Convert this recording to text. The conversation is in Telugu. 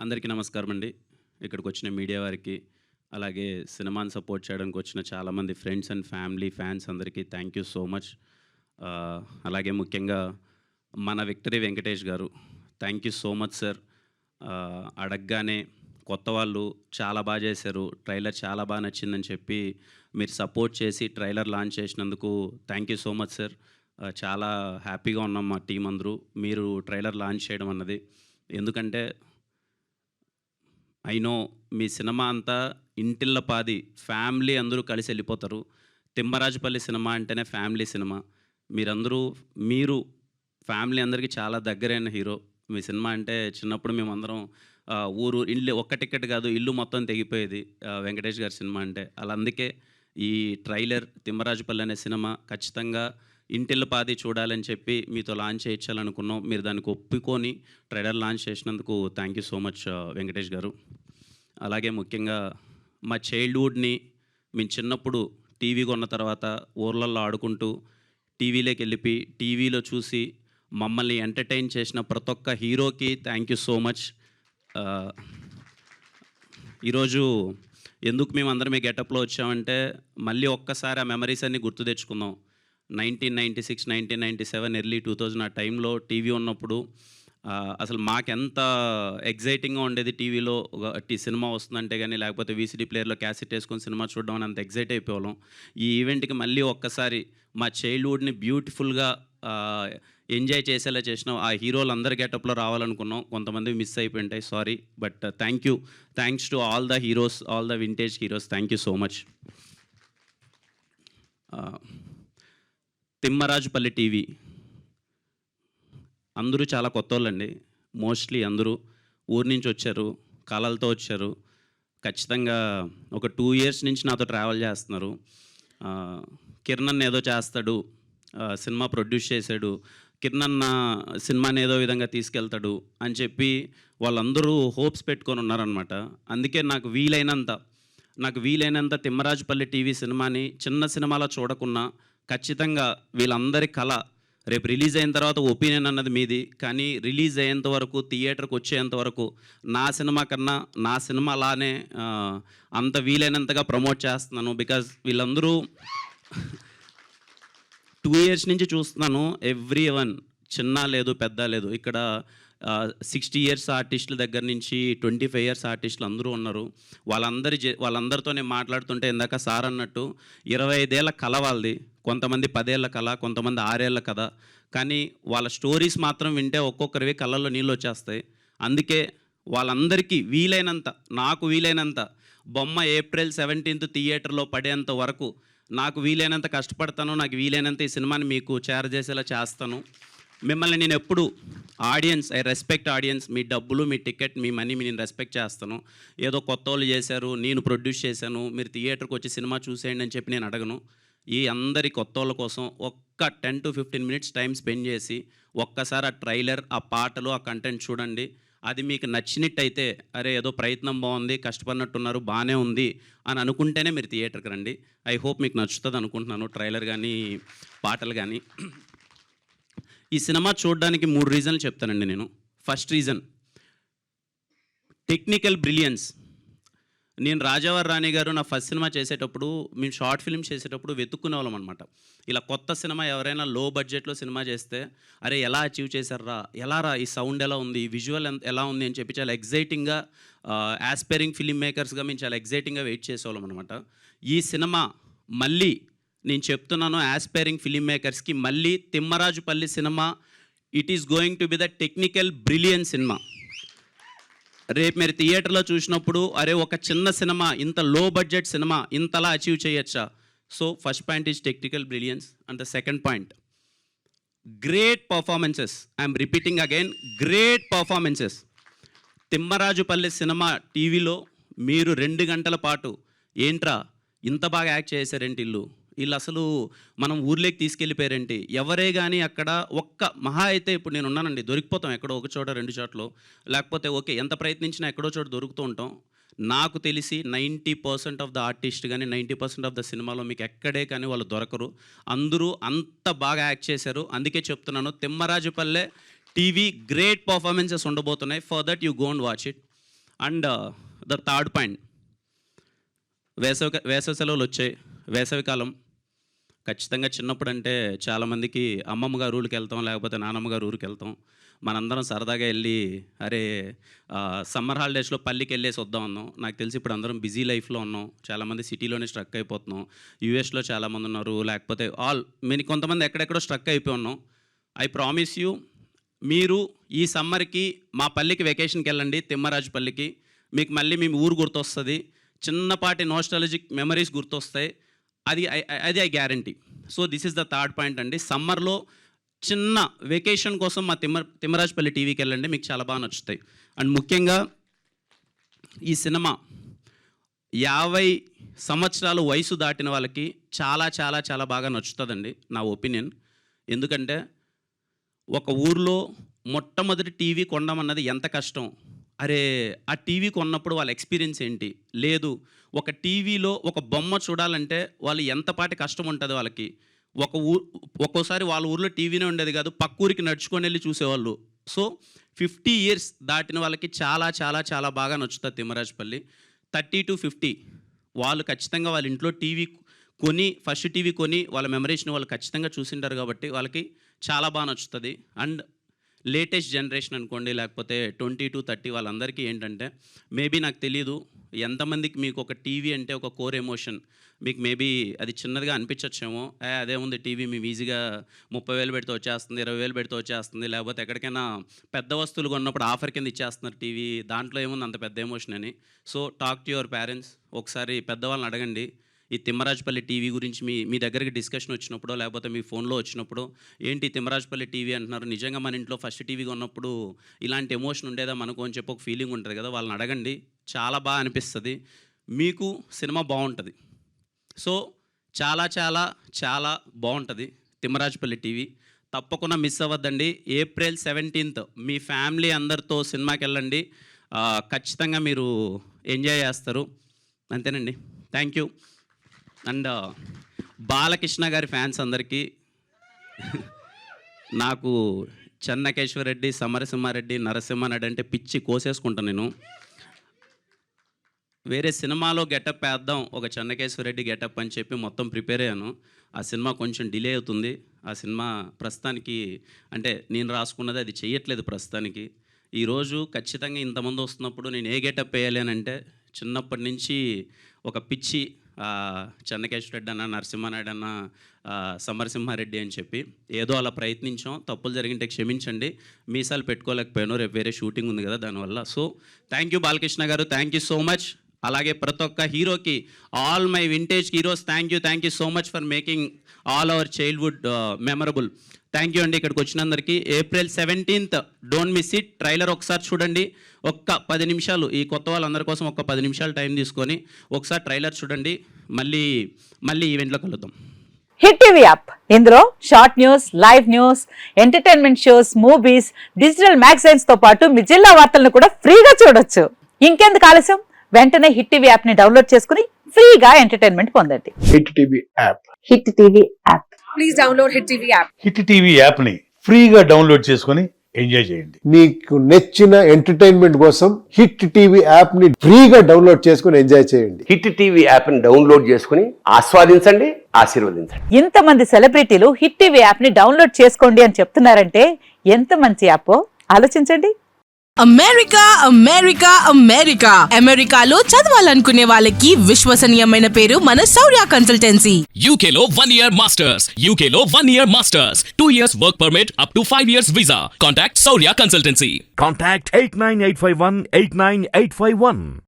అందరికీ నమస్కారం అండి. ఇక్కడికి వచ్చిన మీడియా వారికి, అలాగే సినిమాని సపోర్ట్ చేయడానికి వచ్చిన చాలామంది ఫ్రెండ్స్ అండ్ ఫ్యామిలీ, ఫ్యాన్స్ అందరికీ థ్యాంక్ యూ సో మచ్. అలాగే ముఖ్యంగా మన విక్టరీ వెంకటేష్ గారు, thank you so much sir. అడగగానే కొత్త వాళ్ళు చాలా బాగా చేశారు, ట్రైలర్ చాలా బాగా నచ్చిందని చెప్పి మీరు సపోర్ట్ చేసి ట్రైలర్ లాంచ్ చేసినందుకు thank you so much sir. చాలా హ్యాపీగా ఉన్నాం మా టీం అందరూ మీరు ట్రైలర్ లాంచ్ చేయడం అన్నది. ఎందుకంటే ఐ నో మీ సినిమా అంతా ఇంటిల్లపాది ఫ్యామిలీ అందరూ కలిసి వెళ్ళిపోతారు. తిమ్మరాజుపల్లి సినిమా అంటేనే ఫ్యామిలీ సినిమా. మీరు ఫ్యామిలీ అందరికీ చాలా దగ్గరైన హీరో. మీ సినిమా అంటే చిన్నప్పుడు మేమందరం ఊరు ఇల్లు ఒక్క టికెట్ కాదు ఇల్లు మొత్తం తెగిపోయేది వెంకటేష్ గారి సినిమా అంటే. అలా అందుకే ఈ ట్రైలర్ తిమ్మరాజుపల్లి అనే సినిమా ఖచ్చితంగా ఇంటిల్లపాది చూడాలని చెప్పి మీతో లాంచ్ చేయించాలనుకున్నాం. మీరు దానికి ఒప్పుకొని ట్రైలర్ లాంచ్ చేసినందుకు thank you so much Venkatesh గారు. అలాగే ముఖ్యంగా మా చైల్డ్హుడ్ని మేము చిన్నప్పుడు టీవీ కొన్న తర్వాత ఊర్లలో ఆడుకుంటూ టీవీలోకి వెళ్ళిపోయి టీవీలో చూసి మమ్మల్ని ఎంటర్టైన్ చేసిన ప్రతి ఒక్క హీరోకి థ్యాంక్ యూ సో మచ్. ఈరోజు ఎందుకు మేము అందరం ఈ గెటప్లో వచ్చామంటే మళ్ళీ ఒక్కసారి ఆ మెమరీస్ అన్నీ గుర్తు తెచ్చుకుందాం. 1996, 1997, ఎర్లీ 2000 ఆ టైంలో టీవీ ఉన్నప్పుడు అసలు మాకెంత ఎగ్జైటింగ్గా ఉండేది. టీవీలో సినిమా వస్తుందంటే కానీ, లేకపోతే వీసీడీ ప్లేయర్లో క్యాసెట్ వేసుకొని సినిమా చూడడం అని అంత ఎగ్జైట్ అయిపోవాళ్ళం. ఈ ఈవెంట్కి మళ్ళీ ఒక్కసారి మా చైల్డ్హుడ్ని బ్యూటిఫుల్గా ఎంజాయ్ చేసేలా చేసినాం. ఆ హీరోలు అందరి గెటప్లో రావాలనుకున్నాం, కొంతమంది మిస్ అయిపోయి ఉంటాయి, sorry. But thanks to all the heroes, all the vintage heroes, thank you so much. Thimmarajupalli TV అందరూ చాలా కొత్త వాళ్ళండి. మోస్ట్లీ అందరూ ఊరి నుంచి వచ్చారు, కళలతో వచ్చారు. ఖచ్చితంగా ఒక 2 years నుంచి నాతో ట్రావెల్ చేస్తున్నారు. కిరణ్ అన్న ఏదో చేస్తాడు, సినిమా ప్రొడ్యూస్ చేశాడు, కిరణ్ అన్న సినిమాని ఏదో విధంగా తీసుకెళ్తాడు అని చెప్పి వాళ్ళందరూ హోప్స్ పెట్టుకొని ఉన్నారనమాట. అందుకే నాకు వీలైనంత తిమ్మరాజుపల్లి టీవీ సినిమాని చిన్న సినిమాలో చూడకున్నా ఖచ్చితంగా వీళ్ళందరి కళ రేపు రిలీజ్ అయిన తర్వాత ఒపీనియన్ అన్నది మీది, కానీ రిలీజ్ అయ్యేంత వరకు, థియేటర్కి వచ్చేంత వరకు నా సినిమా కన్నా నా సినిమా అలానే అంత వీలైనంతగా ప్రమోట్ చేస్తున్నాను. బికాజ్ వీళ్ళందరూ 2 years నుంచి చూస్తున్నాను. ఎవ్రీ వన్, చిన్న లేదు పెద్ద లేదు, ఇక్కడ 60 years ఆర్టిస్టుల దగ్గర నుంచి 25 years ఆర్టిస్టులు అందరూ ఉన్నారు. వాళ్ళందరితో నేను మాట్లాడుతుంటే ఇందాక సార్ అన్నట్టు 25 ఏళ్ళ కళ వాళ్ళది, కొంతమంది 10 ఏళ్ళ కళ, కొంతమంది 6 ఏళ్ళ కథ. కానీ వాళ్ళ స్టోరీస్ మాత్రం వింటే ఒక్కొక్కరివి కళ్ళల్లో నీళ్ళు వచ్చేస్తాయి. అందుకే వాళ్ళందరికీ నాకు వీలైనంత బొమ్మ April 17th థియేటర్లో పడేంత వరకు నాకు వీలైనంత కష్టపడతాను. నాకు వీలైనంత ఈ సినిమాని మీకు చేరజేసేలా చేస్తాను. మిమ్మల్ని నేను ఎప్పుడు ఐ రెస్పెక్ట్ ఆడియన్స్. మీ డబ్బులు, మీ టికెట్, మీ మనీ నేను రెస్పెక్ట్ చేస్తాను. ఏదో కొత్త వాళ్ళు చేశారు, నేను ప్రొడ్యూస్ చేశాను, మీరు థియేటర్కి వచ్చి సినిమా చూసేయండి అని చెప్పి నేను అడగను. ఈ అందరి కొత్త వాళ్ళ కోసం ఒక్క 10 to 15 minutes టైం స్పెండ్ చేసి ఒక్కసారి ఆ ట్రైలర్, ఆ పాటలు, ఆ కంటెంట్ చూడండి. అది మీకు నచ్చినట్టయితే అరే ఏదో ప్రయత్నం బాగుంది, కష్టపడినట్టున్నారు, బాగానే ఉంది అని అనుకుంటేనే మీరు థియేటర్కి రండి. ఐ హోప్ మీకు నచ్చుతుంది అనుకుంటున్నాను ట్రైలర్ కానీ పాటలు కానీ. ఈ సినిమా చూడడానికి 3 రీజన్లు చెప్తానండి నేను. First reason technical brilliance. నేను రాజావారి రాణి గారు నా ఫస్ట్ సినిమా చేసేటప్పుడు, మేము షార్ట్ ఫిల్మ్ చేసేటప్పుడు వెతుక్కునే వాళ్ళం అనమాట. ఇలా కొత్త సినిమా ఎవరైనా లో బడ్జెట్లో సినిమా చేస్తే అరే ఎలా అచీవ్ చేశారా, ఎలా రా, ఈ సౌండ్ ఎలా ఉంది, ఈ విజువల్ ఎలా ఉంది అని చెప్పి చాలా ఎగ్జైటింగ్గా యాస్పైరింగ్ ఫిల్మ్ మేకర్స్గా మేము చాలా ఎగ్జైటింగ్గా వెయిట్ చేసేవాళ్ళం అనమాట. ఈ సినిమా మళ్ళీ నేను చెప్తున్నాను యాస్పైరింగ్ ఫిల్మ్ మేకర్స్కి, మళ్ళీ Thimmarajupalli cinema it is going to be the technical brilliant cinema. రేపు మీరు థియేటర్లో చూసినప్పుడు అరే ఒక చిన్న సినిమా, ఇంత లో బడ్జెట్ సినిమా ఇంతలా అచీవ్ చేయొచ్చా. So first point is technical brilliance. And the second point, great performances. I'm repeating again, great performances. Thimmarajupalli cinema టీవీలో మీరు 2 గంటల పాటు ఏంట్రా ఇంత బాగా యాక్ట్ చేశారేంటి, వీళ్ళు అసలు మనం ఊర్లోకి తీసుకెళ్ళిపోయారేంటి, ఎవరే కానీ అక్కడ ఒక్క మహా అయితే ఇప్పుడు నేను ఉన్నానండి, దొరికిపోతాం ఎక్కడో ఒక చోట 2 చోట్ల, లేకపోతే ఓకే ఎంత ప్రయత్నించినా ఎక్కడో చోట దొరుకుతూ ఉంటాం. నాకు తెలిసి 90% ఆఫ్ ద ఆర్టిస్ట్ కానీ 90% ఆఫ్ ద సినిమాలో మీకు ఎక్కడే కానీ వాళ్ళు దొరకరు. అందరూ అంత బాగా యాక్ట్ చేశారు. అందుకే చెప్తున్నాను తిమ్మరాజుపల్లె టీవీ గ్రేట్ పర్ఫార్మెన్సెస్ ఉండబోతున్నాయి. For that you go and watch it. And the third point, వేసవి సెలవులు వచ్చాయి. వేసవికాలం ఖచ్చితంగా చిన్నప్పుడు అంటే చాలామందికి అమ్మమ్మ గారు ఊరికి వెళ్తాం, లేకపోతే నానమ్మ గారు ఊరికి వెళ్తాం. మనందరం సరదాగా వెళ్ళి అరే సమ్మర్ హాలిడేస్లో పల్లికి వెళ్ళేసి వద్దాం అన్నాం. నాకు తెలిసి ఇప్పుడు అందరం బిజీ లైఫ్లో ఉన్నాం, చాలామంది సిటీలోనే స్ట్రక్ అయిపోతున్నాం. యూఎస్లో చాలామంది ఉన్నారు, లేకపోతే కొంతమంది ఎక్కడెక్కడో స్ట్రక్ అయిపోయి ఉన్నాం. ఐ ప్రామిస్ యూ, మీరు ఈ సమ్మర్కి మా పల్లికి వెకేషన్కి వెళ్ళండి, తిమ్మరాజుపల్లికి. మీకు మళ్ళీ మీ ఊరు గుర్తొస్తుంది, చిన్నపాటి నోస్టాలజిక్ మెమరీస్ గుర్తొస్తాయి. అది I guarantee. So this is the third point అండి. సమ్మర్లో చిన్న వెకేషన్ కోసం మా తిమ్మరాజుపల్లి టీవీకి వెళ్ళండి, మీకు చాలా బాగా నచ్చుతాయి. అండ్ ముఖ్యంగా ఈ సినిమా 50 సంవత్సరాలు వయసు దాటిన వాళ్ళకి చాలా చాలా చాలా బాగా నచ్చుతుందండి, నా ఒపీనియన్. ఎందుకంటే ఒక ఊర్లో మొట్టమొదటి టీవీ కొనమన్నది ఎంత కష్టం. అరే ఆ టీవీ కొన్నప్పుడు వాళ్ళ ఎక్స్పీరియన్స్ ఏంటి, లేదు ఒక టీవీలో ఒక బొమ్మ చూడాలంటే వాళ్ళు ఎంతపాటి కష్టం ఉంటుంది వాళ్ళకి. ఒక్కోసారి వాళ్ళ ఊర్లో టీవీనే ఉండేది కాదు, పక్క ఊరికి నడుచుకొని వెళ్ళి చూసేవాళ్ళు. సో 50 years దాటిన వాళ్ళకి చాలా చాలా చాలా బాగా నచ్చుతుంది తిమ్మరాజుపల్లి. 30 to 50 వాళ్ళు ఖచ్చితంగా వాళ్ళ ఇంట్లో టీవీ కొని, ఫస్ట్ టీవీ కొని వాళ్ళ మెమరీస్ని వాళ్ళు ఖచ్చితంగా చూసింటారు కాబట్టి వాళ్ళకి చాలా బాగా నచ్చుతుంది. అండ్ లేటెస్ట్ జనరేషన్ అనుకోండి, లేకపోతే 20 to 30 వాళ్ళందరికీ ఏంటంటే మేబీ నాకు తెలియదు ఎంతమందికి మీకు ఒక టీవీ అంటే ఒక కోర్ ఎమోషన్. మీకు మేబీ అది చిన్నదిగా అనిపించచ్చేమో, అదే ఉంది టీవీ మేము ఈజీగా 30,000 పెడితే వచ్చేస్తుంది, 20,000 పెడితే వచ్చేస్తుంది, లేకపోతే ఎక్కడికైనా పెద్ద వస్తువులు కొన్నప్పుడు ఆఫర్ కింద ఇచ్చేస్తున్నారు టీవీ, దాంట్లో ఏముంది అంత పెద్ద ఎమోషన్ అని. So talk to your parents, ఒకసారి పెద్దవాళ్ళని అడగండి. ఈ తిమ్మరాజుపల్లి టీవీ గురించి మీ దగ్గరికి డిస్కషన్ వచ్చినప్పుడు, లేకపోతే మీ ఫోన్లో వచ్చినప్పుడు, ఏంటి తిమ్మరాజుపల్లి టీవీ అంటున్నారు, నిజంగా మన ఇంట్లో ఫస్ట్ టీవీ ఉన్నప్పుడు ఇలాంటి ఎమోషన్ ఉండేదా మనకు అని చెప్పి ఒక ఫీలింగ్ ఉంటుంది కదా, వాళ్ళని అడగండి. చాలా బాగా అనిపిస్తుంది, మీకు సినిమా బాగుంటుంది. సో చాలా చాలా చాలా బాగుంటుంది తిమ్మరాజుపల్లి టీవీ. తప్పకుండా మిస్ అవ్వద్దండి. April 17th మీ ఫ్యామిలీ అందరితో సినిమాకి వెళ్ళండి, ఖచ్చితంగా మీరు ఎంజాయ్ చేస్తారు. అంతేనండి, థ్యాంక్ యూ. అండ్ బాలకృష్ణ గారి ఫ్యాన్స్ అందరికీ నాకు చెన్నకేశ్వర రెడ్డి, సమరసింహారెడ్డి, నరసింహారెడ్డి అంటే పిచ్చి కోసేసుకుంటాను నేను. వేరే సినిమాలో గెటప్ వేద్దాం, ఒక చెన్నకేశ్వర రెడ్డి గెటప్ అని చెప్పి మొత్తం ప్రిపేర్ అయ్యాను. ఆ సినిమా కొంచెం డిలే అవుతుంది. ఆ సినిమా ప్రస్తుతానికి అంటే నేను రాసుకున్నది అది చెయ్యట్లేదు ప్రస్తుతానికి. ఈరోజు ఖచ్చితంగా ఇంతమంది వస్తున్నప్పుడు నేను ఏ గెటప్ వేయాలి అని అంటే, చిన్నప్పటి నుంచి ఒక పిచ్చి చెన్నకేశ్వర రెడ్డి అన్న, నరసింహానాయుడు అన్న, సమరసింహారెడ్డి అని చెప్పి ఏదో అలా ప్రయత్నించాం. తప్పులు జరిగింటే క్షమించండి, మీసాలు పెట్టుకోలేకపోయాను, రేపు వేరే షూటింగ్ ఉంది కదా దానివల్ల. సో థ్యాంక్ యూ బాలకృష్ణ గారు, థ్యాంక్ యూ సో మచ్. అలాగే ప్రతి ఒక్క హీరోకి, all my vintage heroes, thank you so much for making all our childhood memorable. Thank you అండి ఇక్కడికి వచ్చినందరికీ. April 17th don't miss it. Trailer ఒకసారి చూడండి, ఒక్క 10 నిమిషాలు, ఈ కొత్త వాళ్ళందరి కోసం ఒక్క 10 నిమిషాలు టైం తీసుకొని ఒకసారి ట్రైలర్ చూడండి. మళ్ళీ ఈవెంట్లో కలుద్దాం. హిట్ టీవీ యాప్, ఇందులో short news, live news, entertainment shows, movies, digital magazines తో పాటు మీ జిల్లా వార్తలను కూడా ఫ్రీగా చూడొచ్చు. ఇంకెందుకు ఆలస్యం, వెంటనే హిట్ టీవీ యాప్ ని డౌన్లోడ్ చేసుకుని ఫ్రీగా ఎంటర్టైన్మెంట్ పొందండి. Hit TV app, hit TV app, please download hit TV app. Hit TV app ని ఫ్రీగా డౌన్లోడ్ చేసుకొని ఎంజాయ్ చేయండి. మీకు నచ్చిన ఎంటర్టైన్మెంట్ కోసం హిట్ టీవీ యాప్ ని ఫ్రీగా డౌన్లోడ్ చేసుకొని ఎంజాయ్ చేయండి. హిట్ టీవీ యాప్ ని డౌన్లోడ్ చేసుకుని ఆస్వాదించండి, ఆశీర్వదించండి. ఇంతమంది సెలబ్రిటీలు హిట్ టీవీ యాప్ ని డౌన్లోడ్ చేసుకోండి అని చెప్తున్నారంటే ఎంత మంచి యాప్ ఆలోచించండి. అమెరికా అమెరికాలో చదవాలనుకునే వాళ్ళకి విశ్వసనీయమైన పేరు మన శౌర్య కన్సల్టెన్సీ. UK లో 1 year masters, UK లో 1 year masters, 2 years work permit up to 5 years visa. Contact Saurya Consultancy. Contact 89851 89851.